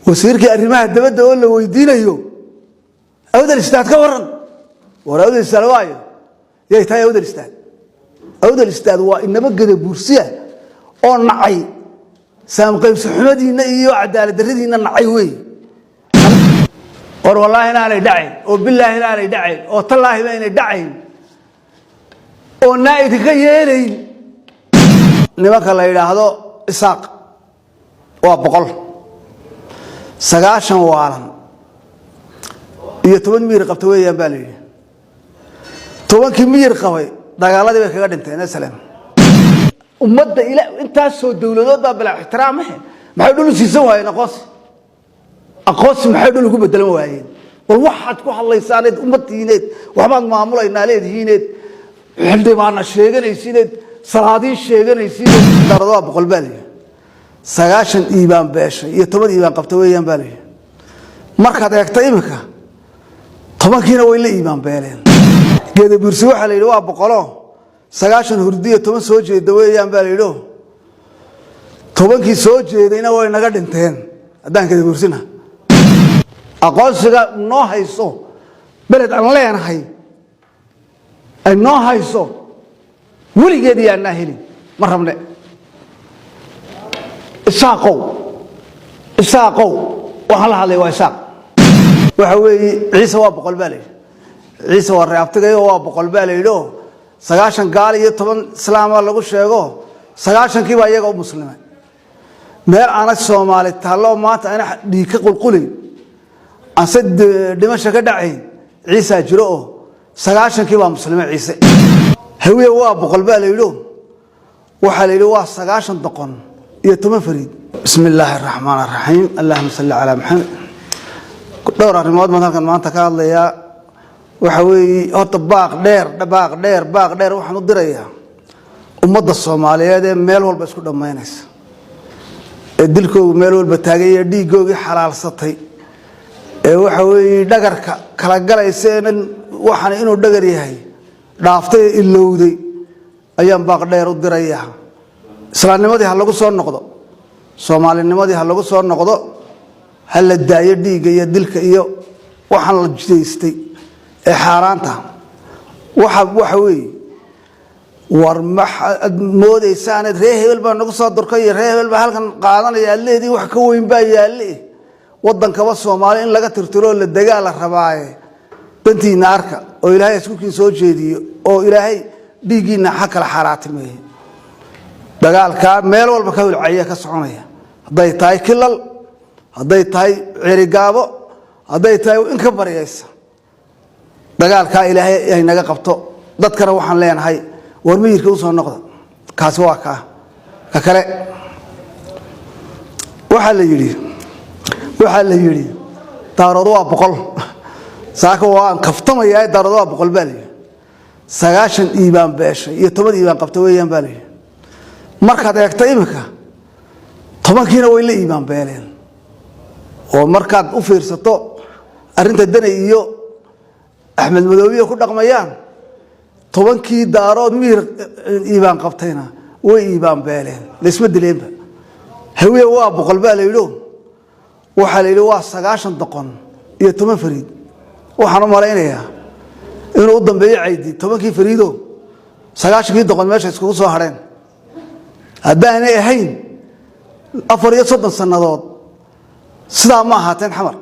وسيرك أرمها الدبدة ولا ويدينا يوم أود الاستاد كورن ولا أود الاستاد وايد يتهاي أود الاستاد وإنما قد بورسية أو نعي سام قيم سحمدي نيو عدالة دريدي نعي وي والله هنا على داعين وبالله هنا على داعين وطلع هنا داعين ونايد كيرين نمك الله يلاهدو إساق وابقل سقاشن وعالم يتمن مير قبتوي يا بالي توان كمير قوي دغالدي bay kaga dhinteen asalaam ummadda ila intaas soo dawladooda bala ixtiraamah maxay dhul siisan waayeen aqoos maxay dhul ugu bedelan waayeen wal waxaad ku hadlaysaanad ummadiineed waxbaad maamulayna leedihiineed xildhibaana sheeganaysiineed salaadiin sheeganaysiineed darado boqol baali 9 iibaan beeshay iyo 10 iibaan qabta weeyaan baali markaad eegtay imika 10 kiina way la iibaan beeleen geeda bursi waxa la yiraahdaa boqolo 9 hurdiyo 10 soo jeeda weeyaan baa la yiraahdo 10 kii soo jeedayna way naga dhinteen hadaan geeda bursina aqoonsiga noo hayso beled aan leenahay ay noo hayso weligeed yaana helin ma rabne isaaqow waxa la hadlay waa isaaq waxa weeye ciise waa boqol baa la ciise waa reebtagay oo waa boqol baa la yidho 9 gaal iyo 10 islaam lagu sheego 9 kiiba iyaga oo muslimiin meel aan Soomaali taalo maanta ana dhiig ka qulqulay asad dhimasho ka dhacay ciise jiro oo 9 kiiba muslimiin ciise hawiye waa boqol baa la yidho waxa la yidhi waa 9 doqon iyo 10 fariid bismillaahir rahmaanir rahiim allahumma salli ala muhammad dhowr arrimood halkan maanta ka hadlaya waxa weeye horta baaq dheer waxaan u dirayaa ummadda Soomaaliyeed ee meel walba isku dhameynaysa ee dilkooda meel walba taagay dhiigooda xalaalsatay ee waxa weeye dhagarka kala galaysan waxaan inuu dhagar yahay dhaaftay ilowday ayaan baaq dheer u dirayaa islaamnimadii ha lagu soo noqdo Soomaalinimadii ha lagu soo noqdo hal la daayo dhiiga iyo dilka iyo waxaan la jideystay ee xaaraanta waxa weey war moodaysan reehel baa nagu soo durkay reehel baa halkan qaadanaya leedii wax ka weyn baa yaali wadanka Soomaali in laga tirtiro la dagaal rabaaye dantiina arka oo Ilaahay isku kiin soo jeediyo oo Ilaahay dhiigiina xakala xaraatimay dagaalka meel walba ka wilcaya ka soconaya haday tahay kilal haday tahay cirigaabo haday tahay in ka bariyaysa dagaalka Ilaahay ay naga qabto dadkana waxaan leenahay war miirka u soo noqda kaas waa ka kale waxa la yiri daarado waa boqol saaka waa kaftamaya daarado waa boqol baa la 9 iibaan beeshay iyo 10 iibaan qabta weeyaan baa la markaad eegtay imika 10 kiina way la iibaan beeleen oo markaad u fiirsato arinta danay iyo Ahmed Madoobiye ku dhaqmayaan 10 kii daarood miir iibaan qabtayna way iibaan beeleen isma dileeba hawiye waa boqol baa la yidho waxa la yidhi waa 9 doqon iyo 10 fariid waxaan u malaynayaa inuu u dambeeyay ciidi 10 kii fariido 9 kii doqon meesha isku soo hareen haddaan ay ahayn 34 sanadood sidaa ma ahaateen xamar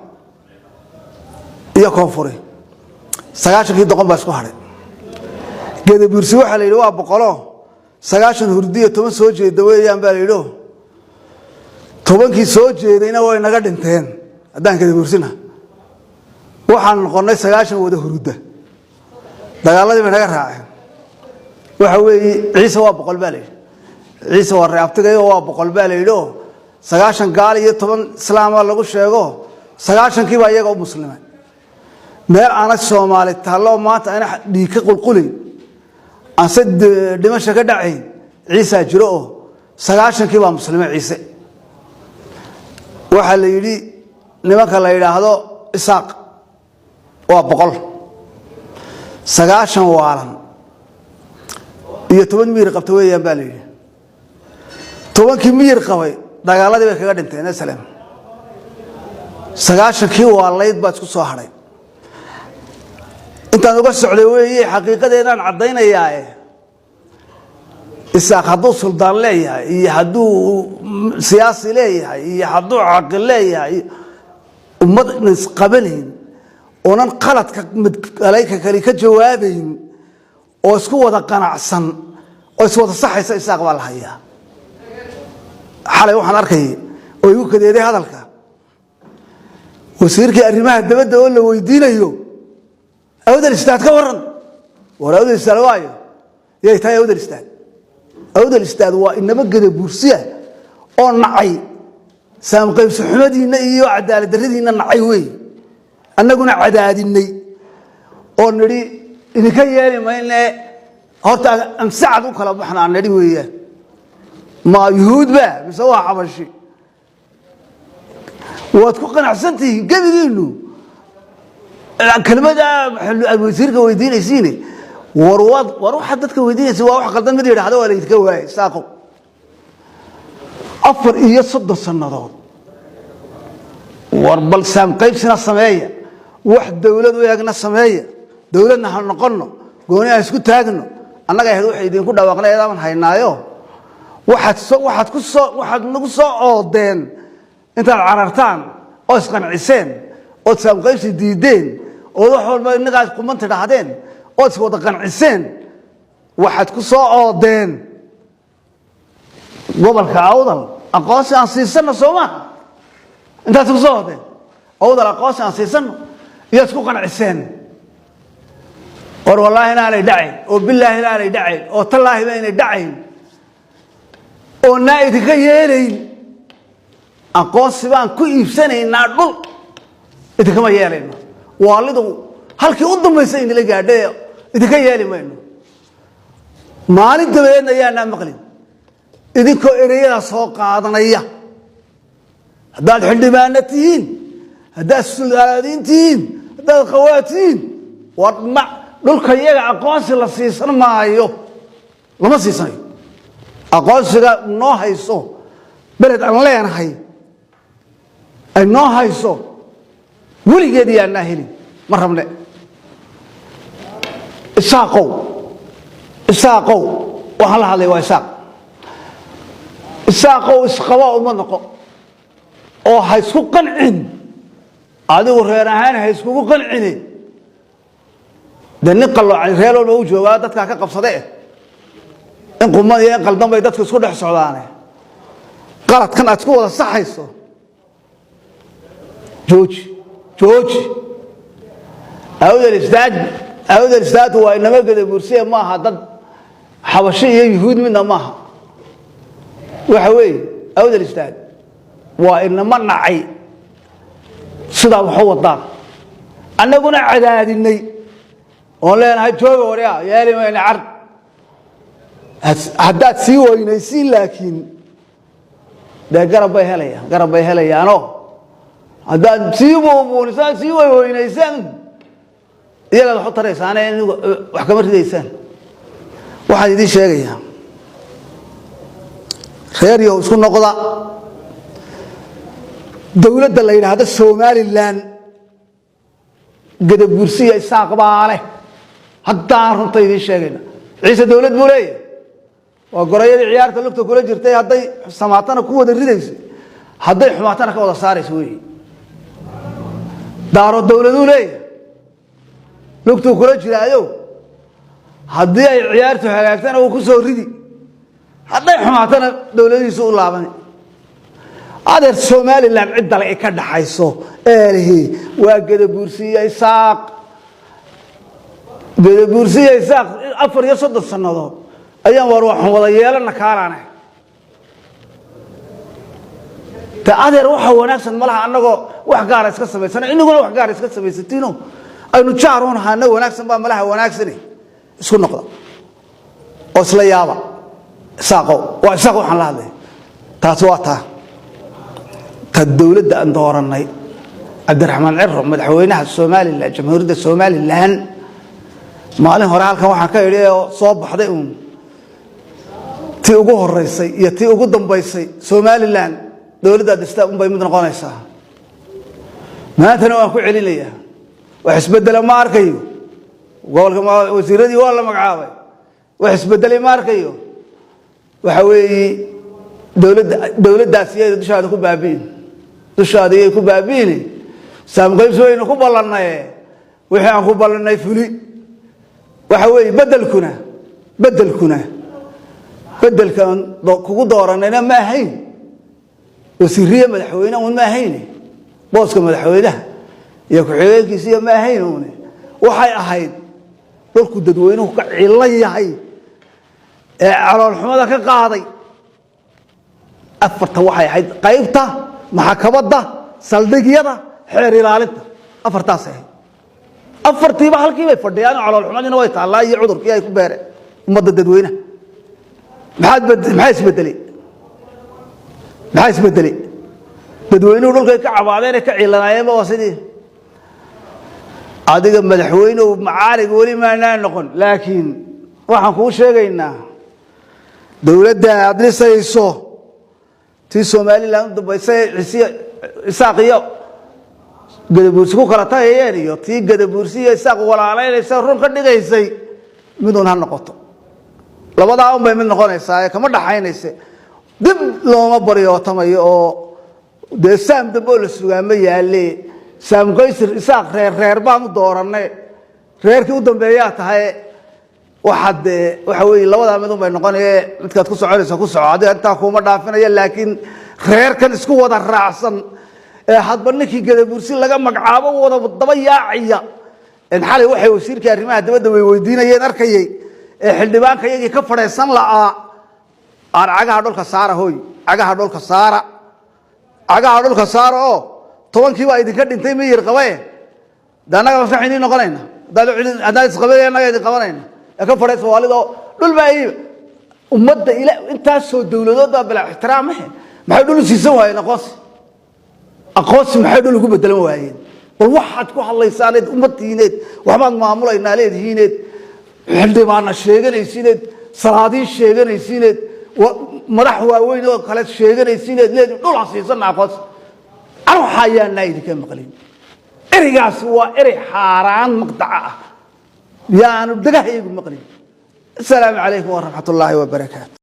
iyo koonfuri 9 kii doqon baa isku haray geeda bursi waxa la yiri waa boqolo 9 hurdiyo 10 soo jeeda weeyaan baa la yiri 10 kii soo jeedayna way naga dhinteen hadaan geeda bursina waxaan noqonay 9 wada hurda dagaaladii bay naga raaceen waxa weeye ciise waa boqol baa la yiri ciise waa reebtagay waa boqol baa la yiri 9 gaal iyo 10 islaam lagu sheego 9 kiiba iyaga oo muslimiin meel aan Soomaali taalo maanta ana dhiig ka qulqulay asad dhimasho ka dhacay ciise jiro oo 9 kiiba muslimiin ciise waxa la yiri nimanka la yiraahdo isaaq waa boqol 9 waalan iyo 10 miir qabta weeyaan baa la yiri 10 kii miir qabay dagaaladii bay kaga dhinteen asalaam sagaashankii waa layd baa isku soo haray intaan uga socday weeye xaqiiqadeedaan cadaynayaa isaaq hadduu suldaan leeyahay iyo hadduu siyaasi leeyahay iyo hadduu caaqil leeyahay ummad isqabanayn oonan qaladka midkalayka kale ka jawaabayn oo isku wada qanacsan oo iswada saxaysa isaaq baa la hayaa xalay waxaan arkay oo igu kadeeday hadalka wasiirkii arrimaha dibadda oo la weydiinayo awdal istaad ka waran war awdal istaad waayo yay tahay awdal istaad waa inaba gada buursiya oo nacay saam qaybso xumadiina iyo cadaalad darradiina nacay weey annaguna cadaadinay oo niri idinka yeeli mayne horta aan saacad u kala baxnaa niri weeyaan ma yuhuud ba mise waa xabashi waad ku qanacsantihiin gabigiinu كلمة الوزير كويدين سيني وروح حدد كويدين سوا واحد قدام مدير هذا ولا يتكوى ساقو أفر إيه صد السنة وربل سام قيب سنة السماية واحد دولة وياقنا السماية دولتنا هنقلنا قولنا اسكت تاجنا أنا جاي هروح يدين كل دواقنا إذا من هينايو واحد نقص عودين أنت العرفتان أسقن عسين أتسام قيب سديدين وروحوا ما نقاش قمنت لحدين أتسوى دقن عسين واحد كسر عودين قبل كعودل أقاس عن سيسنا سوما أنت تقصده عودل أقاس عن سيسنا يسكون عسين والله هنا على داعي وبالله هنا على داعي وتالله بين داعي ونايت كيالين أقاس بان كيف سنة نادل إذا كما يالين والده هل كي قدم يسين اللي قاعد إذا كي يالين منه ما نقدر بيننا يا نام مقلين إذا كإريا سوق عضنية هذا الحين ما نتين هذا السلالين تين هذا الخواتين ومع دول كيا أقاس لسيسن ما يو لما سيسن أقاس نو هيسو بلد الله هاي النو هيسو ولي جدي أنا هني مرة من إساقو وهلا هذا وإساق إساقو إسقوا ومنقو أو هيسوق قنعين هذا ورهان هيسوق قنعين ده نقل على الرجال والوجه وهذا كاك قبصده إن قم ما ينقل دم بيدك سكون حسودانه قالت كان أتقول الصح يسو جوج أود الإستاذ هو إنما قد برسيه ما هذا حبشية يهود منا ما وحوي أود الإستاذ وإنما نعي صدا وحوط دار أنا قلنا عداد الني ولا هاي توجه وريا يا لي ما نعرف حدات سوى ينسين لكن ده قرب بيهليا أنا هذا سيبوا ونسان سيبوا وينيسان يلا نحط رئيس أنا وحكمت رئيسان واحد يدي شيء خير يوم سكون نقطة دولة دلائل هذا الصومالي لان قد برسية إساق باله حتى عارفون طيب شيء عيسى دولة بولية وقرية العيار تلقت كل جرتي هذا سمعتنا قوة الرئيس هذا حماتنا كوضع صار سوي دارو الدولة دولية لقتو كل جرايو هذا عيارته حاجتنا وكسر ردي هذا حماتنا دولة يسوق الله بني هذا الصومالي اللي عند الإكاد حيسو هي وقد بورسية إساق قد بورسية إساق أفر يصد السنة ذا أيام وروحهم وضيّالا نكارانه هذا روحه ونفسه ملها أنه وحجار إسكت سبيسنا إنه يقول وحجار إسكت سبيستينه أي نشارون هانه ونفسه ما ملها ونفسه سكون نقطة أصل يابا ساقو حلاله تاسواته الدولة أن دورنا عبد الرحمن عرف مدحوينها الصومالي الجمهورية الصومالي لهن ما له هرالك وحكى ليه صوب حدهم تيجوه الرئيسي يتيجوه دم بيسي صومالي لهن دولة دستة بيمدن قانيسة maantana waan ku celinayaa wax isbedela ma arkayo gobolka wasiiradii waa la magacaabay wax isbedelay ma arkayo waxa weeye dawladdaas iyada dushaada ku baabiin dushaada iyay ku baabiin saamqaybsi waynu ku ballanay wixii aan ku ballanay fuli waxa weeye bedelkan kugu dooranayna ma ahayn wasiiriye madaxweyne uun ma ahayn booska madaxweynaha iyo ku-xigeenkiisa ma ahayn uun waxay ahayd dalku dadweynuhu ka ciilan yahay ee calool xumada ka qaaday afarta waxay ahayd qaybta maxkamadda saldhigyada xeer ilaalinta afartaas ahayd afartiiba halkii bay fadhiyaan calool xumadina way taallaa iyo cudurkii ay ku beereen ummadda dadweynaha maxaa isbedelay dadweynuhu dhulkay ka cabaadeen ka ciilanaayeenba waa sidii adiga madaxweynuhu macaalig weli maanaa noqon laakiin waxaan kuu sheegaynaa dawladda aad dhisayso tii somalilan u dambaysay isaaq iyo gadabuursi ku kala tagayeen iyo tii gadabuursi iyo isaaq walaalaynaysa run ka dhigaysay miduun ha noqoto labadaa un bay mid noqonaysaa ee kama dhaxaynaysa dib looma baryootamayo oo dee saam dambe oo la sugaa ma yaalle saam qaysir isaaq reer baan u dooranay reerkii u dambeeyaa tahay waxaad waxa weeye labadaa mid un bay noqonayee midkaad ku soconaysa ku soco adiga intaa kuuma dhaafinaya laakiin reerkan isku wada raacsan ee hadba ninkii gadabuursi laga magacaabo wada daba yaacaya xalay waxay wasiirkii arrimaha dibadda way weydiinayeen arkayay ee xildhibaanka iyagii ka fadhaysan la'aa aan cagaha dhulka saara hooy cagaha dhulka saara oo tobankii baa idinka dhintay miyir qabaye annaga maskax idiin noqonayna haddaan isqabay annaga idin qabanayna ee ka fadhay soomaalida dhul baa iiba ummadda intaasoo dawladood baa bilaa ixtiraamahe maxay dhul u siisan waayeen aqoonsi maxay dhul ugu bedelan waayeen bal waxaad ku hadlaysaaneed ummadiineed waxbaad maamulaynaa leedihiineed xildhibaana sheeganaysiineed salaadiin sheeganaysiineed madax waaweyn oo kale sheeganaysiineed leedihin dhul ha siisanna aqoonsi waxa ayaanaa idinka maqlin ereygaasi waa erey xaaraan maqdaca ah yaanu dhagahaygu maqlin asalaamu calaykum waraxmat ullaahi wabarakaatu